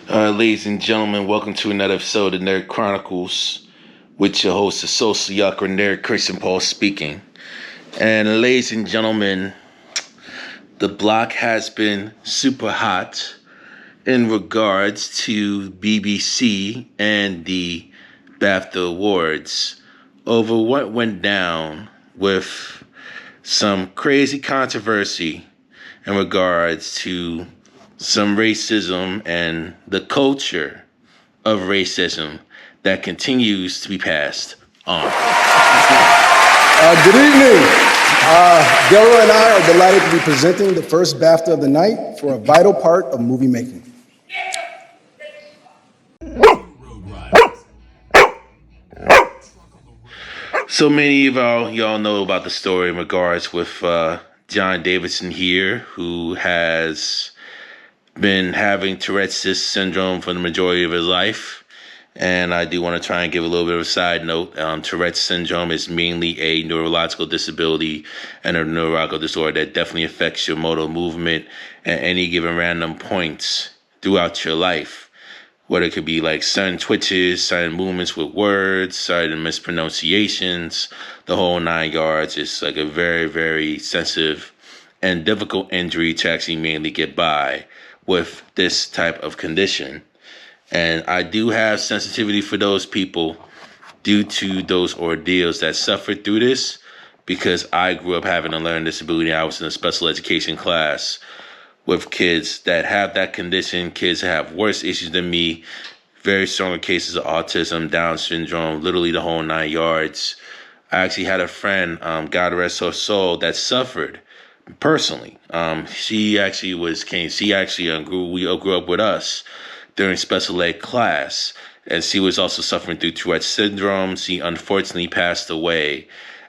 Ladies and gentlemen, welcome to another episode of Nerd Chronicles with your host, the sociocrat nerd Christian Paul speaking. And ladies and gentlemen, the block has been super hot in regards to BBC and the BAFTA Awards over what went down with some crazy controversy in regards to some racism and the culture of racism that continues to be passed on. Good evening. Delroy and I are delighted to be presenting the first BAFTA of the night for a vital part of movie making. So many of y'all know about the story in regards with John Davison here, who has been having Tourette's syndrome for the majority of his life. And I do want to try and give a little bit of a side note. Tourette's syndrome is mainly a neurological disability and a neurological disorder that definitely affects your motor movement at any given random points throughout your life. Whether it could be like certain twitches, certain movements with words, certain mispronunciations, the whole 9 yards. It's like a very, very sensitive and difficult injury to actually mainly get by with this type of condition. And I do have sensitivity for those people due to those ordeals that suffered through this, because I grew up having a learning disability. I was in a special education class with kids that have that condition, kids that have worse issues than me, very stronger cases of autism, Down syndrome, literally the whole 9 yards. I actually had a friend, God rest her soul, that suffered personally. She actually grew up with us during special ed class, and she was also suffering through Tourette's syndrome. She unfortunately passed away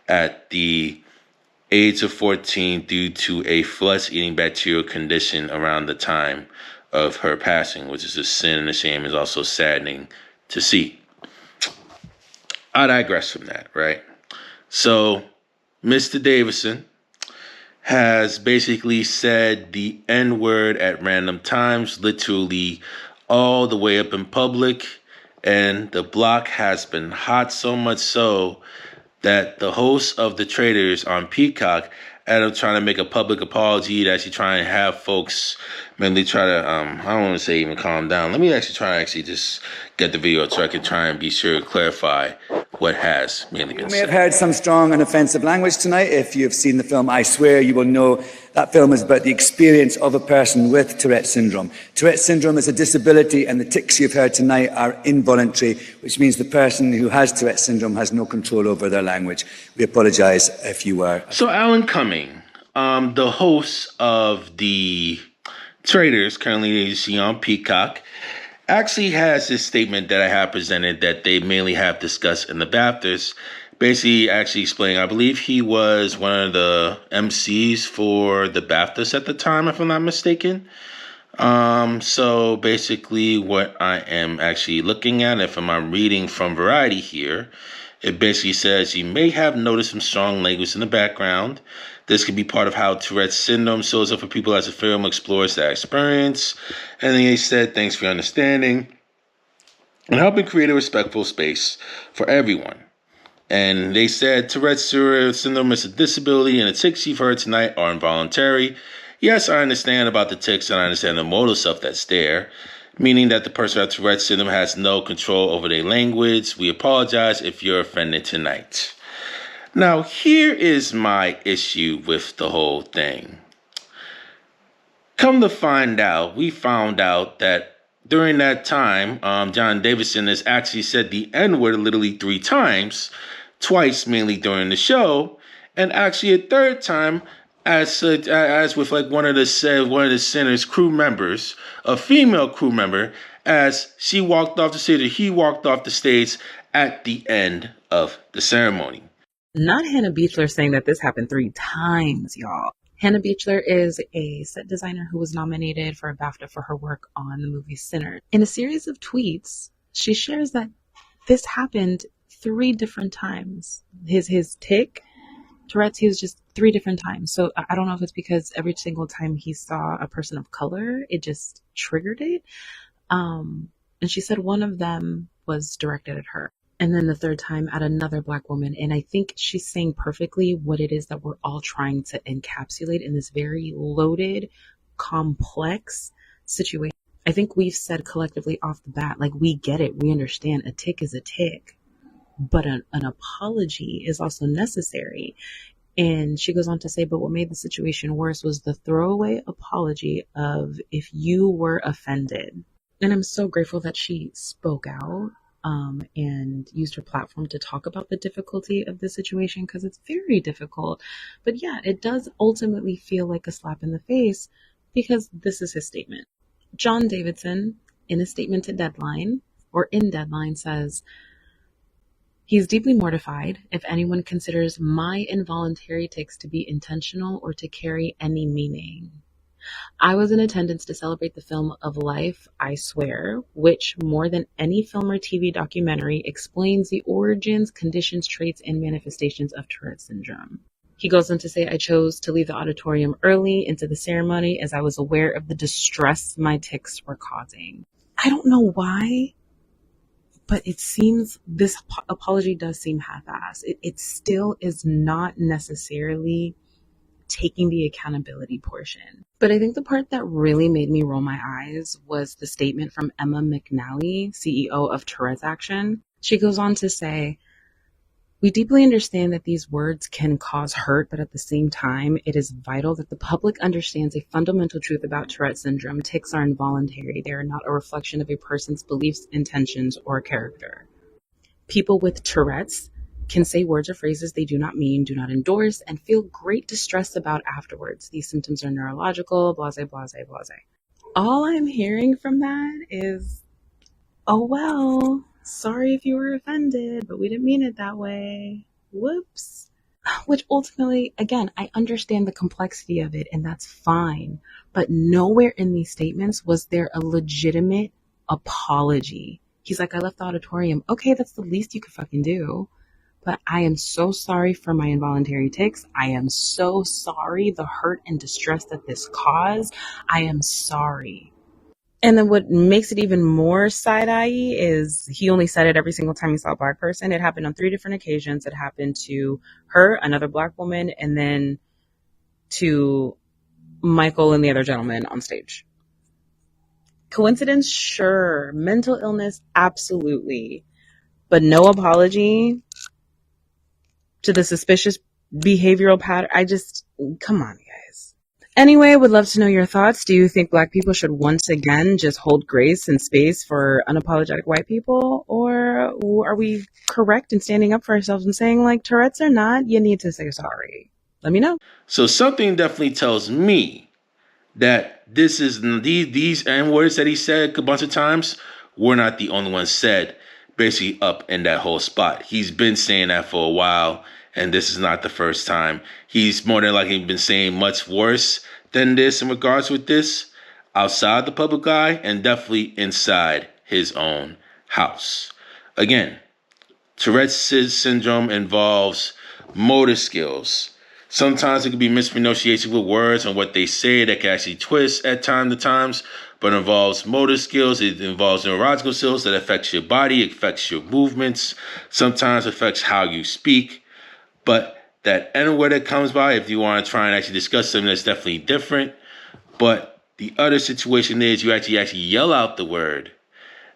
at the age of 14 due to a flesh-eating bacterial condition around the time of her passing, which is a sin and a shame. Is also saddening to see. I digress from that, right? So, Mr. Davison has basically said the N-word at random times, literally all the way up in public, and the block has been hot, so much so that the host of the Traders on Peacock ended up trying to make a public apology to actually try and have folks mainly try to, I don't want to say even calm down. Let me actually try and just get the video so I can try and be sure to clarify what has mainly been said. You may have heard some strong and offensive language tonight. If you've seen the film I Swear, you will know that film is about the experience of a person with Tourette syndrome. Tourette syndrome is a disability, and the tics you've heard tonight are involuntary, which means the person who has Tourette syndrome has no control over their language. We apologize if you were. So Alan Cumming, the host of the Traders, currently you see on Peacock, actually has this statement that I have presented that they mainly have discussed in the BAFTAs, basically actually explaining, I believe he was one of the MCs for the BAFTAs at the time, if I'm not mistaken. So basically what I am actually looking at, if I'm reading from Variety here, it basically says, you may have noticed some strong language in the background. This could be part of how Tourette's syndrome shows up for people as the film explores that experience. And then they said, thanks for your understanding and helping create a respectful space for everyone. And they said Tourette's syndrome is a disability, and the tics you've heard tonight are involuntary. Yes, I understand about the tics, and I understand the motor stuff that's there, meaning that the person with Tourette's syndrome has no control over their language. We apologize if you're offended tonight. Now, here is my issue with the whole thing. Come to find out, we found out that during that time, John Davison has actually said the N-word literally 3 times, twice mainly during the show, and actually a third time as with like one of the Center's crew members, a female crew member, as she walked off the stage, or he walked off the stage at the end of the ceremony. Not Hannah Beachler saying that this happened 3 times, y'all. Hannah Beachler is a set designer who was nominated for a BAFTA for her work on the movie Sinner. In a series of tweets, she shares that this happened 3 different times. His tic, Tourette's, he was just 3 different times. So I don't know if it's because every single time he saw a person of color, it just triggered it. And she said one of them was directed at her. And then the third time at another Black woman. And I think she's saying perfectly what it is that we're all trying to encapsulate in this very loaded, complex situation. I think we've said collectively off the bat, like, we get it. We understand a tick is a tick. But an apology is also necessary. And she goes on to say, but what made the situation worse was the throwaway apology of if you were offended. And I'm so grateful that she spoke out and used her platform to talk about the difficulty of the situation, because it's very difficult. But yeah, it does ultimately feel like a slap in the face, because this is his statement. John Davison, in a statement to Deadline, or in Deadline, says, he's deeply mortified if anyone considers my involuntary tics to be intentional or to carry any meaning. I was in attendance to celebrate the film of life, I Swear, which, more than any film or TV documentary, explains the origins, conditions, traits, and manifestations of Tourette syndrome. He goes on to say, I chose to leave the auditorium early into the ceremony as I was aware of the distress my tics were causing. I don't know why, but it seems this apology does seem half-assed. It still is not necessarily taking the accountability portion. But I think the part that really made me roll my eyes was the statement from Emma McNally, CEO of Tourette's Action. She goes on to say, we deeply understand that these words can cause hurt, but at the same time, it is vital that the public understands a fundamental truth about Tourette syndrome. Tics are involuntary. They are not a reflection of a person's beliefs, intentions, or character. People with Tourette's can say words or phrases they do not mean, do not endorse, and feel great distress about afterwards. These symptoms are neurological, blase, blase, blase. All I'm hearing from that is, oh, well, sorry if you were offended, but we didn't mean it that way. Whoops. Which ultimately, again, I understand the complexity of it, and that's fine. But nowhere in these statements was there a legitimate apology. He's like, I left the auditorium. Okay, that's the least you could fucking do. But I am so sorry for my involuntary tics. I am so sorry the hurt and distress that this caused. I am sorry. And then what makes it even more side-eye is he only said it every single time he saw a Black person. It happened on 3 different occasions. It happened to her, another Black woman, and then to Michael and the other gentleman on stage. Coincidence? Sure. Mental illness? Absolutely. But no apology to the suspicious behavioral pattern. Come on, guys. Anyway, would love to know your thoughts. Do you think Black people should once again just hold grace and space for unapologetic white people? Or are we correct in standing up for ourselves and saying, like, Tourette's or not, you need to say sorry? Let me know. So something definitely tells me that these N-words that he said a bunch of times were not the only ones said basically up in that whole spot. He's been saying that for a while, and this is not the first time. He's more than likely been saying much worse than this in regards with this outside the public eye and definitely inside his own house. Again, Tourette's syndrome involves motor skills. Sometimes it can be mispronunciation with words and what they say that can actually twist at times, but it involves motor skills. It involves neurological skills that affects your body, affects your movements, sometimes affects how you speak. But that N-word that comes by, if you want to try and actually discuss something that's definitely different. But the other situation is you actually yell out the word.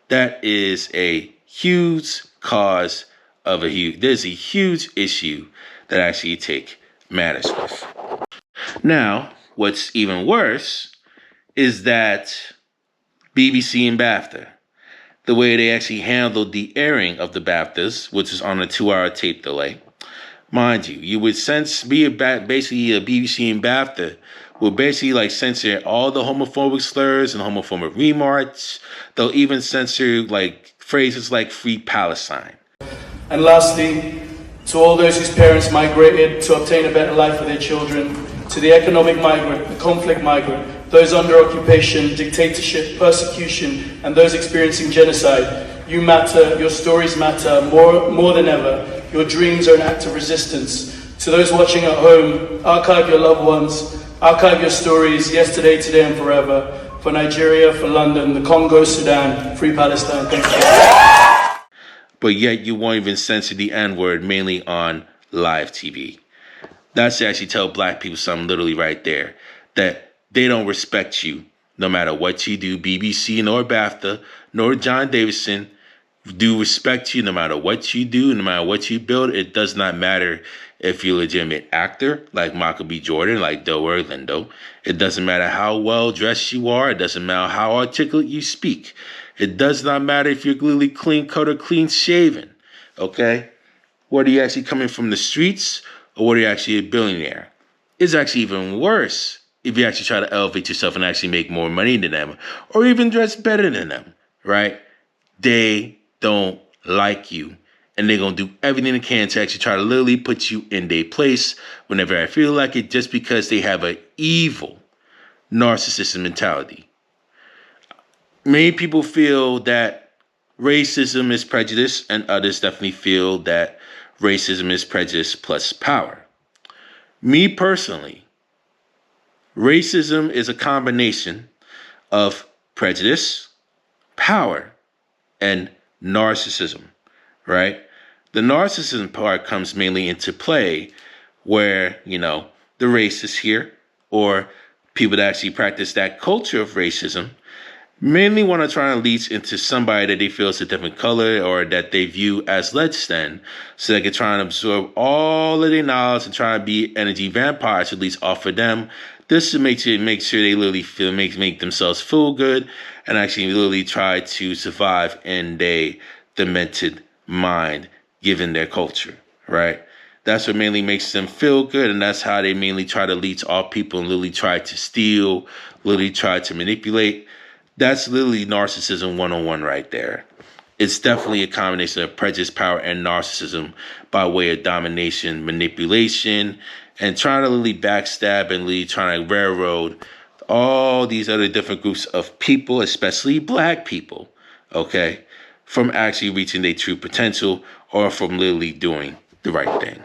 That is a huge cause of there's a huge issue that actually take matters with. Now, what's even worse is that BBC and BAFTA, the way they actually handled the airing of the BAFTAs, which is on a 2-hour tape delay. Mind you would basically a BBC and BAFTA will basically like censor all the homophobic slurs and homophobic remarks. They'll even censor like phrases like Free Palestine. And lastly, to all those whose parents migrated to obtain a better life for their children, to the economic migrant, the conflict migrant, those under occupation, dictatorship, persecution, and those experiencing genocide, you matter, your stories matter more than ever. Your dreams are an act of resistance. To those watching at home, archive your loved ones, archive your stories, yesterday, today, and forever. for Nigeria, for London, the Congo, Sudan, free Palestine. Thank you. But yet you won't even censor the N-word mainly on live TV. That's to actually tell black people something literally right there, that they don't respect you no matter what you do. BBC nor BAFTA nor John Davison do respect you no matter what you do, no matter what you build. It does not matter if you're a legitimate actor like Michael B. Jordan, like Delroy Lindo. It doesn't matter how well dressed you are. It doesn't matter how articulate you speak. It does not matter if you're really clean cut or clean shaven. Okay? Whether you're actually coming from the streets or whether you're actually a billionaire. It's actually even worse if you actually try to elevate yourself and actually make more money than them or even dress better than them, right? They don't like you. And they're going to do everything they can to actually try to literally put you in their place whenever I feel like it, just because they have an evil narcissistic mentality. Many people feel that racism is prejudice, and others definitely feel that racism is prejudice plus power. Me personally, racism is a combination of prejudice, power, and narcissism, right? The narcissism part comes mainly into play where, the racists here or people that actually practice that culture of racism mainly want to try and lead into somebody that they feel is a different color or that they view as less than, so they can try and absorb all of their knowledge and try and be energy vampires, at least offer them. This to make sure they literally feel make themselves feel good and actually literally try to survive in their demented mind, given their culture, right? That's what mainly makes them feel good, and that's how they mainly try to leech off people and literally try to steal, literally try to manipulate. That's literally narcissism 101 right there. It's definitely a combination of prejudice, power, and narcissism by way of domination, manipulation, and trying to literally backstab and literally trying to railroad all these other different groups of people, especially black people, okay, from actually reaching their true potential or from literally doing the right thing.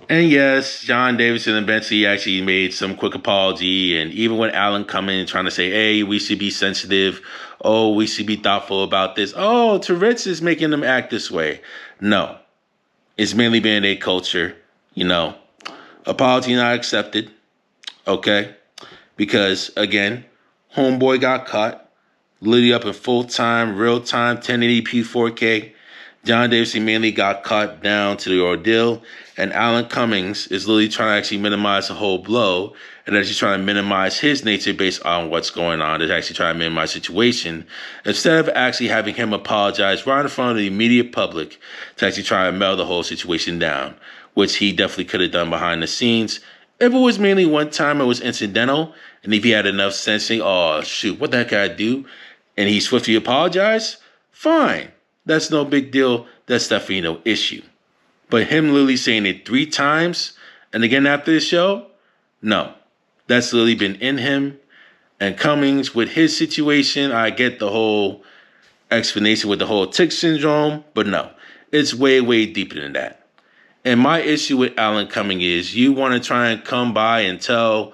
And yes, John Davison eventually actually made some quick apology. And even when Alan Cumming trying to say, hey, we should be sensitive. Oh, we should be thoughtful about this. Oh, Tourette's is making them act this way. No, it's mainly been a culture, apology not accepted. Okay. Because again, homeboy got caught, literally up in full-time, real-time, 1080p 4K. John Davison mainly got caught down to the ordeal, and Alan Cummings is literally trying to actually minimize the whole blow and actually trying to minimize his nature based on what's going on. Is actually trying to minimize the situation instead of actually having him apologize right in front of the immediate public to actually try and melt the whole situation down, which he definitely could have done behind the scenes. If it was mainly one time, it was incidental, and if he had enough sense, saying, oh, shoot, what the heck I do? And he swiftly apologized, fine. That's no big deal. That's definitely no issue. But him literally saying it 3 times, and again after the show, no. That's literally been in him. And Cummings, with his situation, I get the whole explanation with the whole tick syndrome, but no. It's way, way deeper than that. And my issue with Alan Cumming is you want to try and come by and tell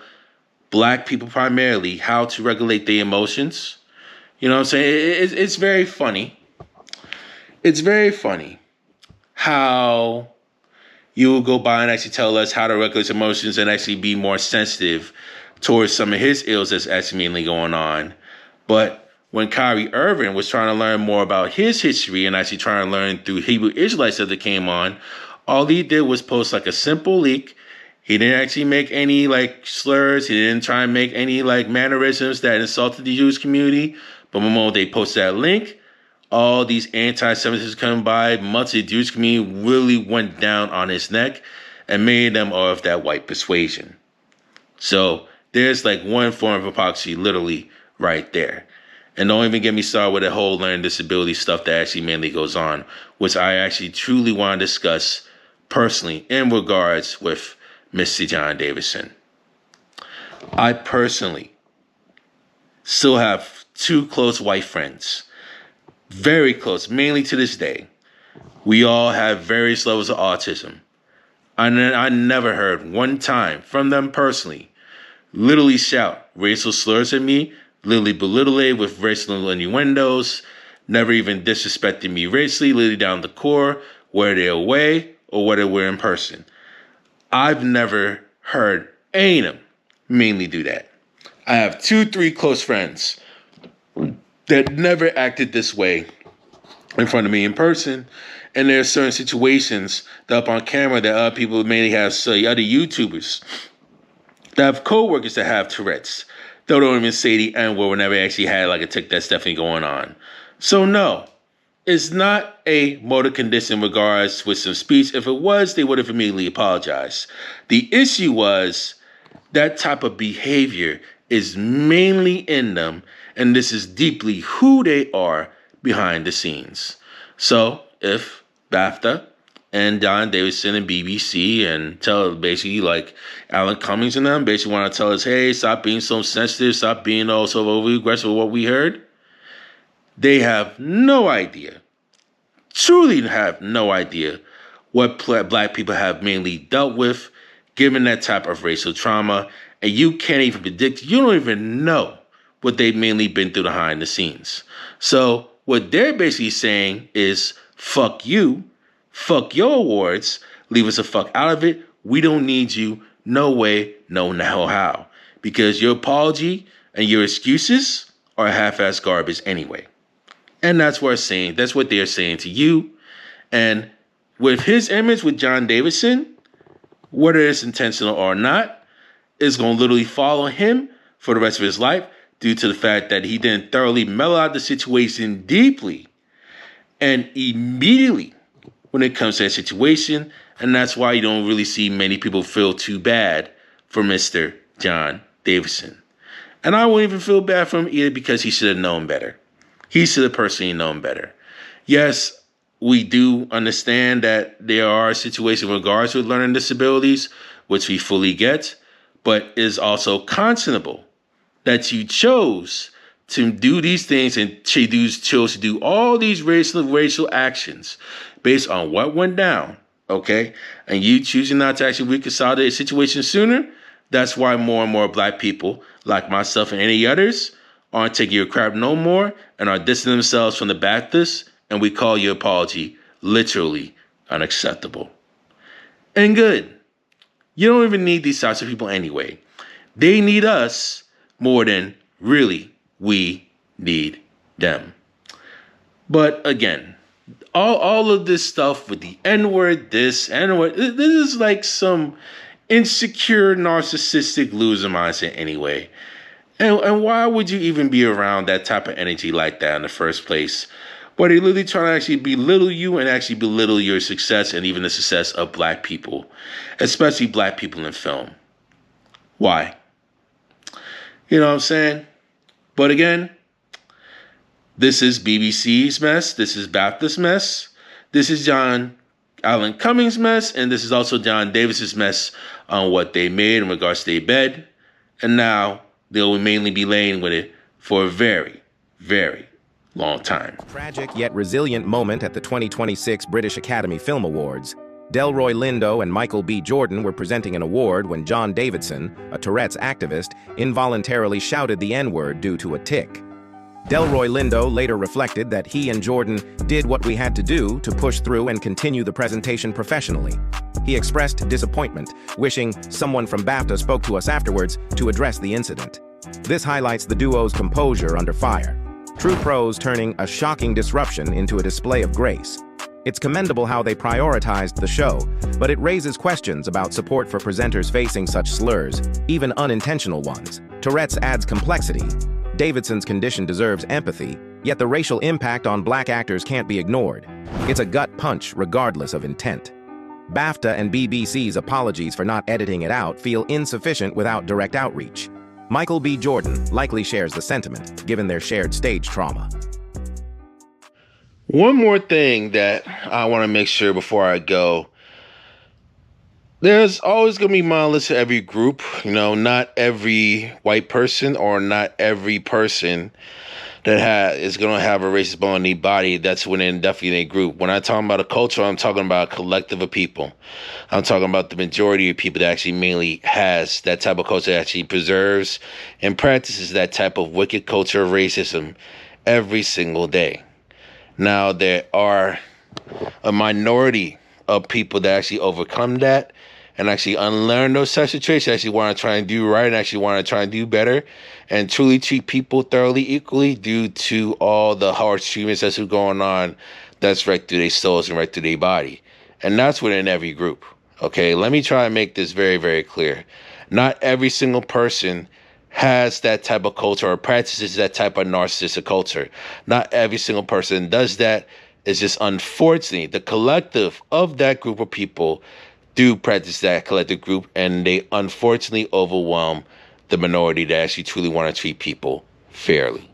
black people primarily how to regulate their emotions. You know what I'm saying? It's very funny. It's very funny how you will go by and actually tell us how to regulate emotions and actually be more sensitive towards some of his ills that's actually mainly going on. But when Kyrie Irving was trying to learn more about his history and actually trying to learn through Hebrew Israelites that came on, all he did was post like a simple leak. He didn't actually make any slurs. He didn't try and make any mannerisms that insulted the Jewish community. But the moment they posted that link, all these anti-Semitism coming by, much of the Jewish community really went down on his neck, and many of them are of that white persuasion. So there's one form of hypocrisy literally right there. And don't even get me started with the whole learning disability stuff that actually mainly goes on, which I actually truly want to discuss personally in regards with Mr. John Davison. I personally still have 2 close white friends. Very close, mainly to this day. We all have various levels of autism. I never heard one time from them personally literally shout racial slurs at me, literally belittle it with racial innuendos, never even disrespecting me racially, literally down the core, whether they're away or whether we're in person. I've never heard any of them mainly do that. I have 2-3 close friends that never acted this way in front of me in person. And there are certain situations that up on camera that other people mainly have, other YouTubers that have co-workers that have Tourette's. They don't even say the N-word whenever they actually had like a tick that's definitely going on. So no, it's not a motor condition in regards with some speech. If it was, they would have immediately apologized. The issue was that type of behavior is mainly in them, and this is deeply who they are behind the scenes. So if BAFTA and John Davison and BBC and basically like Alan Cummings and them basically want to tell us, hey, stop being so sensitive, stop being all so overly aggressive with what we heard, they have no idea, truly have no idea what black people have mainly dealt with given that type of racial trauma. And you can't even predict, you don't even know what they've mainly been through behind the scenes. So what they're basically saying is, fuck you, fuck your awards, leave us the fuck out of it. We don't need you, no way, no how. Because your apology and your excuses are half-ass garbage anyway. And that's what they're saying to you. And with his image with John Davison, whether it's intentional or not, is going to literally follow him for the rest of his life due to the fact that he didn't thoroughly mellow out the situation deeply and immediately when it comes to that situation. And that's why you don't really see many people feel too bad for Mr. John Davison. And I won't even feel bad for him either because he should have known better. He should have personally known better. Yes, we do understand that there are situations in regards with learning disabilities, which we fully get, but it is also conscionable that you chose to do these things and chose to do all these racial actions based on what went down, okay? And you choosing not to actually reconcile the situation sooner, that's why more and more black people, like myself and any others, aren't taking your crap no more and are distancing themselves from the BAFTAs, and we call your apology literally unacceptable. And good. You don't even need these types of people anyway. They need us more than really we need them. But again, all of this stuff with the N-word, this is like some insecure, narcissistic loser mindset anyway. And why would you even be around that type of energy like that in the first place? But they literally trying to actually belittle you and actually belittle your success and even the success of black people, especially black people in film. Why? You know what I'm saying? But again, this is BBC's mess. This is BAFTA's mess. This is Alan Cummings' mess. And this is also John Davis's mess on what they made in regards to their bed. And now they'll mainly be laying with it for a very, very long time. Tragic yet resilient moment at the 2026 British Academy Film Awards. Delroy Lindo and Michael B. Jordan were presenting an award when John Davison, a Tourette's activist, involuntarily shouted the N-word due to a tic. Delroy Lindo later reflected that he and Jordan did what we had to do to push through and continue the presentation professionally. He expressed disappointment, wishing someone from BAFTA spoke to us afterwards to address the incident. This highlights the duo's composure under fire. True pros turning a shocking disruption into a display of grace. It's commendable how they prioritized the show, but it raises questions about support for presenters facing such slurs, even unintentional ones. Tourette's adds complexity. Davidson's condition deserves empathy, yet the racial impact on black actors can't be ignored. It's a gut punch regardless of intent. BAFTA and BBC's apologies for not editing it out feel insufficient without direct outreach. Michael B. Jordan likely shares the sentiment, given their shared stage trauma. One more thing that I want to make sure before I go. There's always going to be monoliths to every group. You know, not every white person or not every person is going to have a racist bone in their body, that's within definitely a group. When I'm talking about a culture, I'm talking about a collective of people. I'm talking about the majority of people that actually mainly has that type of culture that actually preserves and practices that type of wicked culture of racism every single day. Now, there are a minority of people that actually overcome that and actually unlearn those types of traits, actually want to try and do right and actually want to try and do better and truly treat people thoroughly equally due to all the harsh treatments that's going on that's right through their souls and right through their body. And that's within every group. Okay, let me try and make this very, very clear. Not every single person has that type of culture or practices that type of narcissistic culture. Not every single person does that. It's just unfortunately the collective of that group of people do practice that collective group, and they unfortunately overwhelm the minority that actually truly want to treat people fairly.